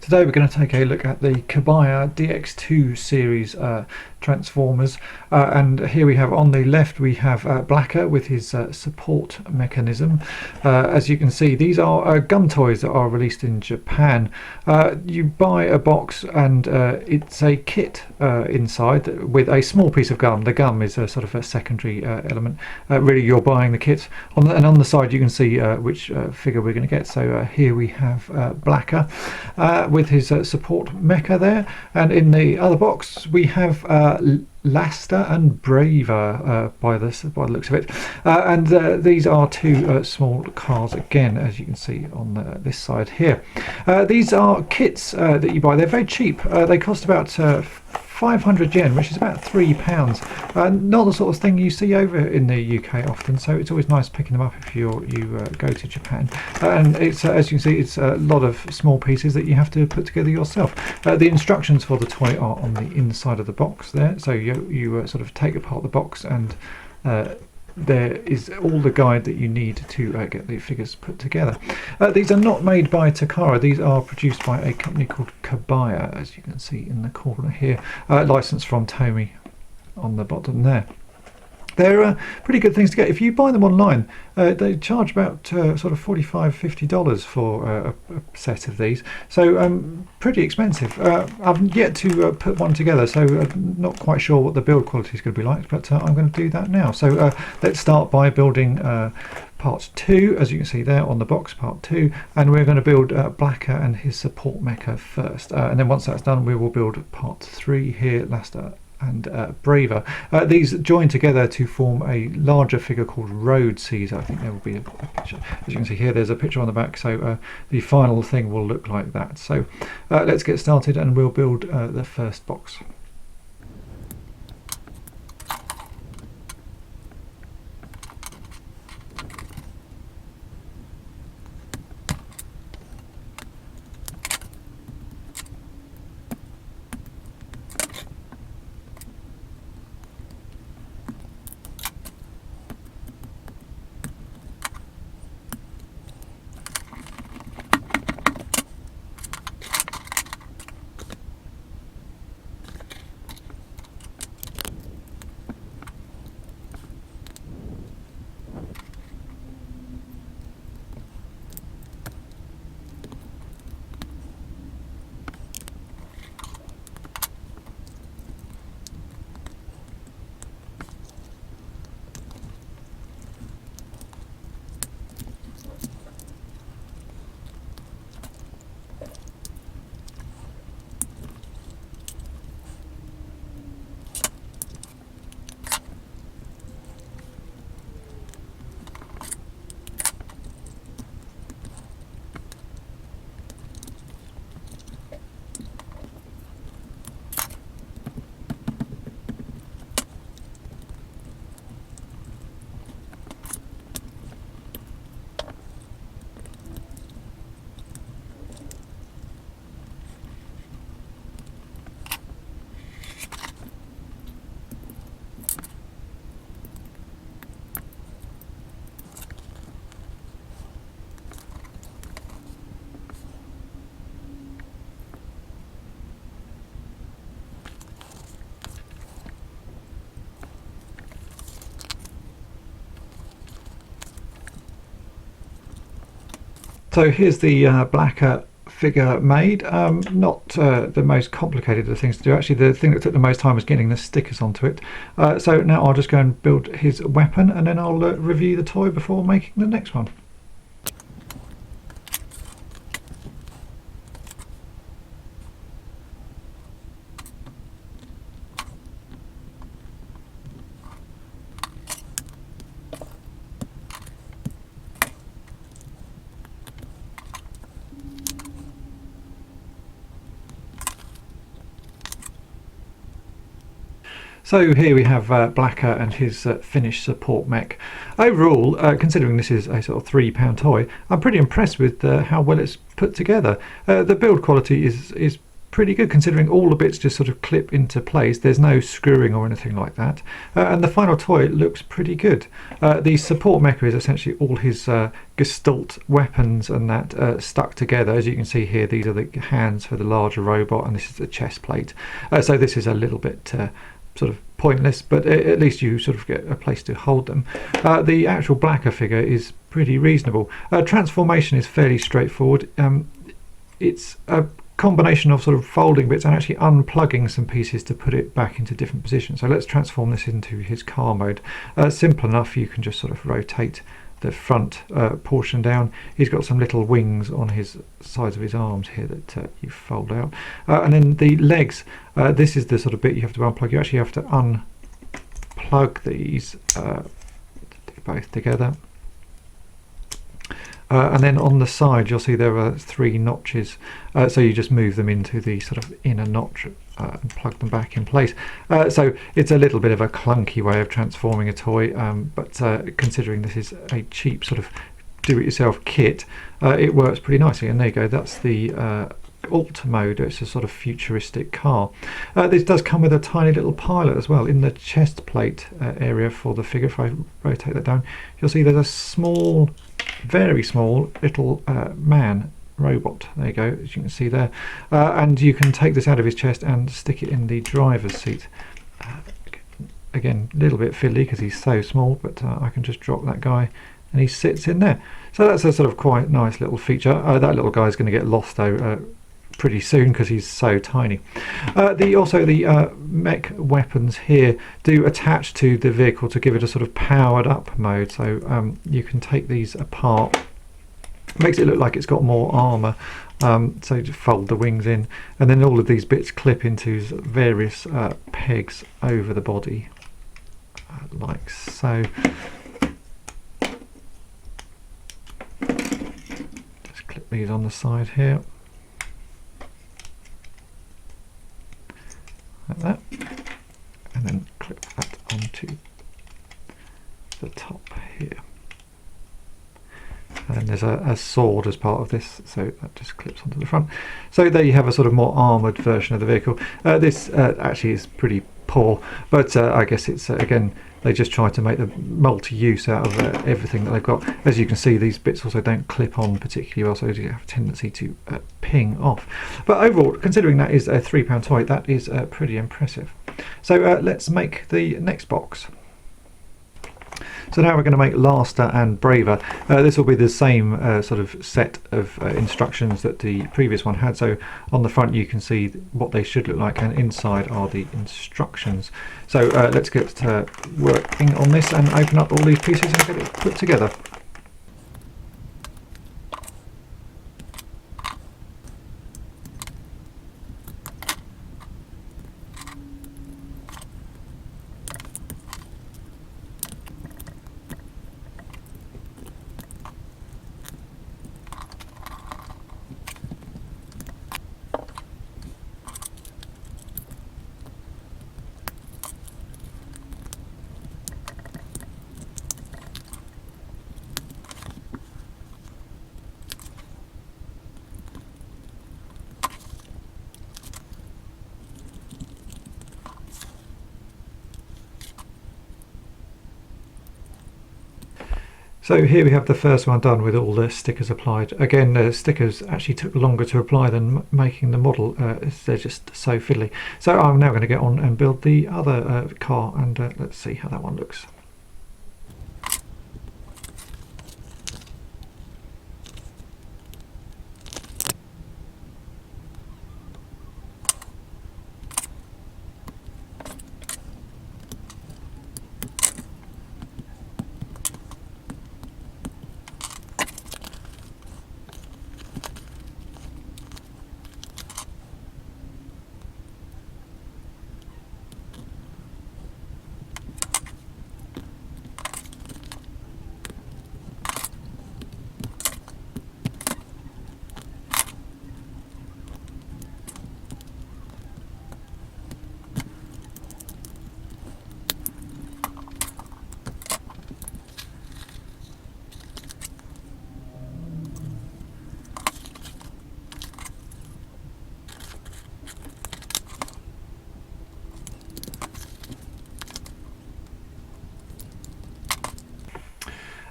Today we're going to take a look at the Kabaya DX2 series transformers, and here we have on the left we have Blacker with his support mechanism. As you can see, these are gum toys that are released in Japan. You buy a box and it's a kit inside with a small piece of gum. The gum is a sort of a secondary element. Really, you're buying the kit, and on the side you can see which figure we're going to get. So here we have Blacker with his support mecha there, and in the other box we have Laster and Braver by the looks of it, and these are two small cars again, as you can see on this side here. These are kits that you buy. They're very cheap. They cost about 500 yen, which is about £3. Not the sort of thing you see over in the UK often, so it's always nice picking them up if you go to Japan. And it's as you can see, it's a lot of small pieces that you have to put together yourself. The instructions for the toy are on the inside of the box there, so you sort of take apart the box, and there is all the guide that you need to get the figures put together. These are not made by Takara. These are produced by a company called Kabaya, as you can see in the corner here, licensed from Tomy on the bottom there. They're pretty good things to get. If you buy them online, they charge about sort of $45–50 for a set of these, so pretty expensive. I've yet to put one together, so not quite sure what the build quality is going to be like, but I'm going to do that now. So let's start by building part 2, as you can see there on the box, part 2, and we're going to build Blacker and his support mecha first, and then once that's done we will build part 3 here, Laster and Braver. These join together to form a larger figure called Road Caesar. I think there will be a picture, as you can see here, there's a picture on the back, so the final thing will look like that. So let's get started and we'll build the first box. So here's the Blacker figure made. Not the most complicated of things to do. Actually, the thing that took the most time was getting the stickers onto it. So now I'll just go and build his weapon, and then I'll review the toy before making the next one. So here we have Blacker and his finished support mech. Overall, considering this is a sort of £3 toy, I'm pretty impressed with how well it's put together. The build quality is pretty good considering all the bits just sort of clip into place. There's no screwing or anything like that, and the final toy looks pretty good. The support mecha is essentially all his gestalt weapons and that stuck together. As you can see here, these are the hands for the larger robot, and this is the chest plate. So this is a little bit sort of pointless, but at least you sort of get a place to hold them. The actual Blacker figure is pretty reasonable. Transformation is fairly straightforward. It's a combination of sort of folding bits and actually unplugging some pieces to put it back into different positions. So let's transform this into his car mode. Simple enough. You can just sort of rotate the front portion down. He's got some little wings on his sides of his arms here that you fold out, and then the legs, this is the sort of bit you have to unplug. You actually have to unplug these both together. And then on the side you'll see there are 3 notches, so you just move them into the sort of inner notch and plug them back in place. So it's a little bit of a clunky way of transforming a toy, but considering this is a cheap sort of do-it-yourself kit, it works pretty nicely. And there you go, that's the alt mode. It's a sort of futuristic car. This does come with a tiny little pilot as well in the chest plate area for the figure. If I rotate that down, you'll see there's a small, very small little man robot. There you go, as you can see there, and you can take this out of his chest and stick it in the driver's seat. Again, a little bit fiddly because he's so small, but I can just drop that guy and he sits in there. So that's a sort of quite nice little feature. That little guy is going to get lost though pretty soon because he's so tiny. Also the mech weapons here do attach to the vehicle to give it a sort of powered up mode, so you can take these apart. Makes it look like it's got more armour, so just fold the wings in, and then all of these bits clip into various pegs over the body, like so. Just clip these on the side here, like that, and then clip that onto the top here. And then there's a sword as part of this, so that just clips onto the front. So there you have a sort of more armoured version of the vehicle. This actually is pretty poor, but I guess it's again, they just try to make the multi-use out of everything that they've got. As you can see, these bits also don't clip on particularly well, so you have a tendency to ping off. But overall, considering that is a £3 toy, that is pretty impressive. So let's make the next box. So now we're going to make Laster and Braver. This will be the same sort of set of instructions that the previous one had. So on the front you can see what they should look like, and inside are the instructions. So let's get working on this and open up all these pieces and get it put together. So here we have the first one done with all the stickers applied. Again, the stickers actually took longer to apply than making the model. They're just so fiddly. So I'm now going to get on and build the other car, and let's see how that one looks.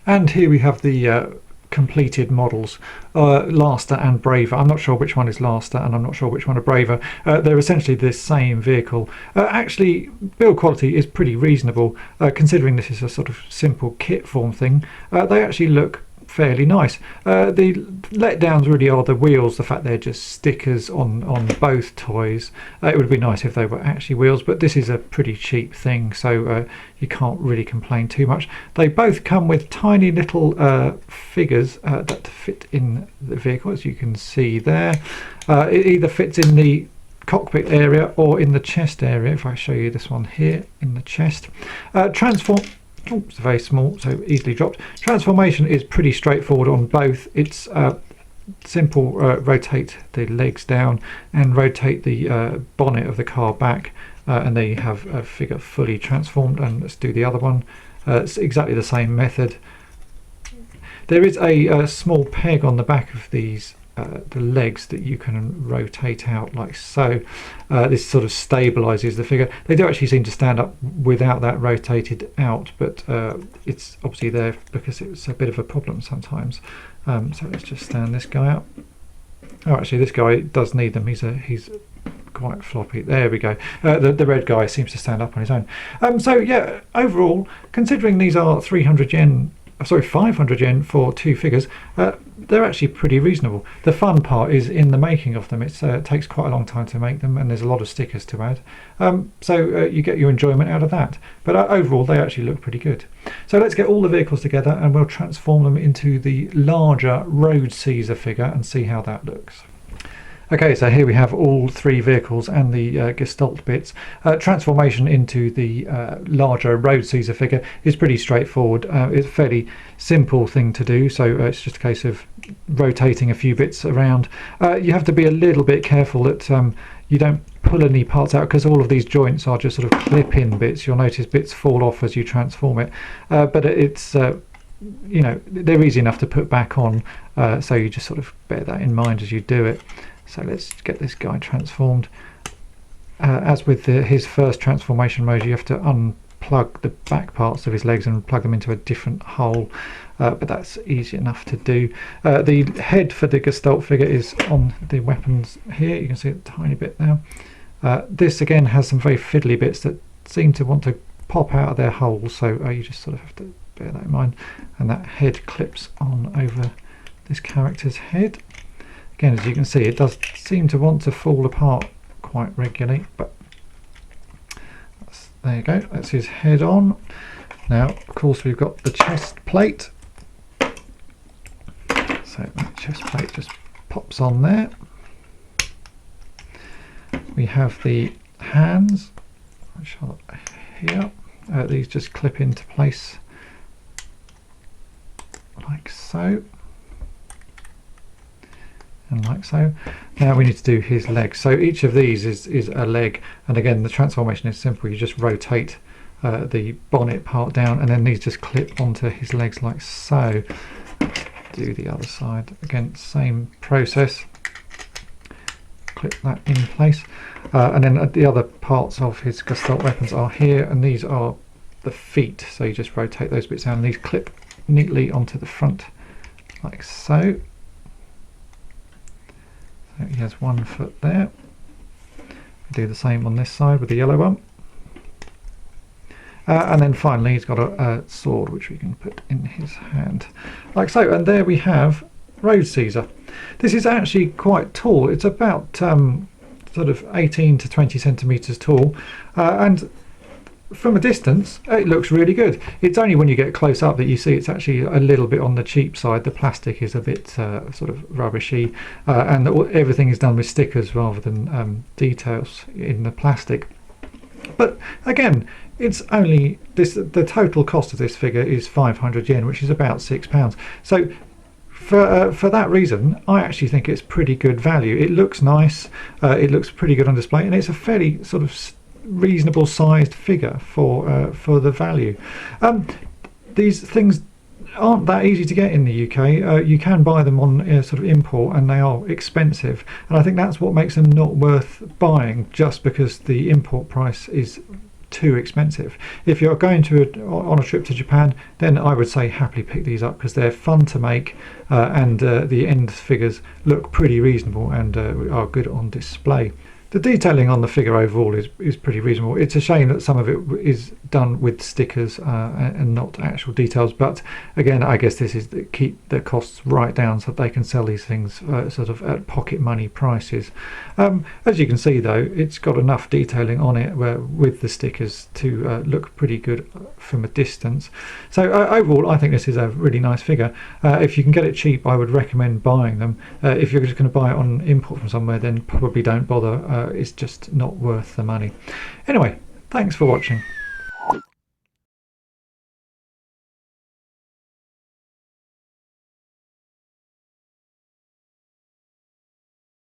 And here we have the completed models, Laster and Braver. I'm not sure which one is Laster and I'm not sure which one are Braver. They're essentially the same vehicle. Actually, build quality is pretty reasonable, considering this is a sort of simple kit form thing. They actually look fairly nice. The letdowns really are the wheels, the fact they're just stickers on both toys. It would be nice if they were actually wheels, but this is a pretty cheap thing, so you can't really complain too much. They both come with tiny little figures that fit in the vehicle, as you can see there. It either fits in the cockpit area or in the chest area. If I show you this one here in the chest. It's very small, so easily dropped. Transformation is pretty straightforward on both. It's simple. Rotate the legs down and rotate the bonnet of the car back, and there you have a figure fully transformed. And let's do the other one. It's exactly the same method. There is a small peg on the back of these the legs that you can rotate out like so. This sort of stabilizes the figure. They do actually seem to stand up without that rotated out, but it's obviously there because it's a bit of a problem sometimes. So let's just stand this guy up. Oh, actually this guy does need them. He's quite floppy. There we go. The red guy seems to stand up on his own. So yeah, overall, considering these are 300 yen, sorry, 500 yen for two figures, they're actually pretty reasonable. The fun part is in the making of them. It takes quite a long time to make them, and there's a lot of stickers to add. So you get your enjoyment out of that. But overall, they actually look pretty good. So let's get all the vehicles together and we'll transform them into the larger Road Caesar figure and see how that looks. Okay, so here we have all three vehicles and the Gestalt bits. Transformation into the larger Road Caesar figure is pretty straightforward. It's a fairly simple thing to do, so it's just a case of rotating a few bits around. You have to be a little bit careful that you don't pull any parts out, because all of these joints are just sort of clip-in bits. You'll notice bits fall off as you transform it, but it's you know, they're easy enough to put back on, so you just sort of bear that in mind as you do it. So let's get this guy transformed. As with his first transformation mode, you have to unplug the back parts of his legs and plug them into a different hole, but that's easy enough to do. The head for the Gestalt figure is on the weapons here. You can see a tiny bit now. This again has some very fiddly bits that seem to want to pop out of their holes, so you just sort of have to bear that in mind. And that head clips on over this character's head. Again, as you can see, it does seem to want to fall apart quite regularly, but there you go. That's his head on. Now, of course, we've got the chest plate. So that chest plate just pops on there. We have the hands, which are here. These just clip into place like so. And like so. Now we need to do his legs. So each of these is a leg, and again the transformation is simple. You just rotate the bonnet part down, and then these just clip onto his legs like so. Do the other side again, same process. Clip that in place, and then the other parts of his Gestalt weapons are here, and these are the feet. So you just rotate those bits down, and these clip neatly onto the front like so. So he has 1 foot there. Do the same on this side with the yellow one. And then finally he's got a sword which we can put in his hand. Like so. And there we have Road Caesar. This is actually quite tall. It's about sort of 18 to 20 centimetres tall. And from a distance it looks really good. It's only when you get close up that you see it's actually a little bit on the cheap side. The plastic is a bit sort of rubbishy, and everything is done with stickers rather than details in the plastic. But again, it's only the total cost of this figure is 500 yen, which is about £6. So for that reason, I actually think it's pretty good value. It looks nice, it looks pretty good on display, and it's a fairly sort of reasonable sized figure for the value. These things aren't that easy to get in the UK. You can buy them on sort of import, and they are expensive, and I think that's what makes them not worth buying, just because the import price is too expensive. If you're going on a trip to Japan, then I would say happily pick these up because they're fun to make, and the end figures look pretty reasonable and are good on display. The detailing on the figure overall is pretty reasonable. It's a shame that some of it is done with stickers and not actual details, but again, I guess this is to keep the costs right down so that they can sell these things sort of at pocket money prices. As you can see though, it's got enough detailing on it with the stickers to look pretty good from a distance. So overall, I think this is a really nice figure. If you can get it cheap, I would recommend buying them. If you're just going to buy it on import from somewhere, then probably don't bother. It's just not worth the money. Anyway, thanks for watching.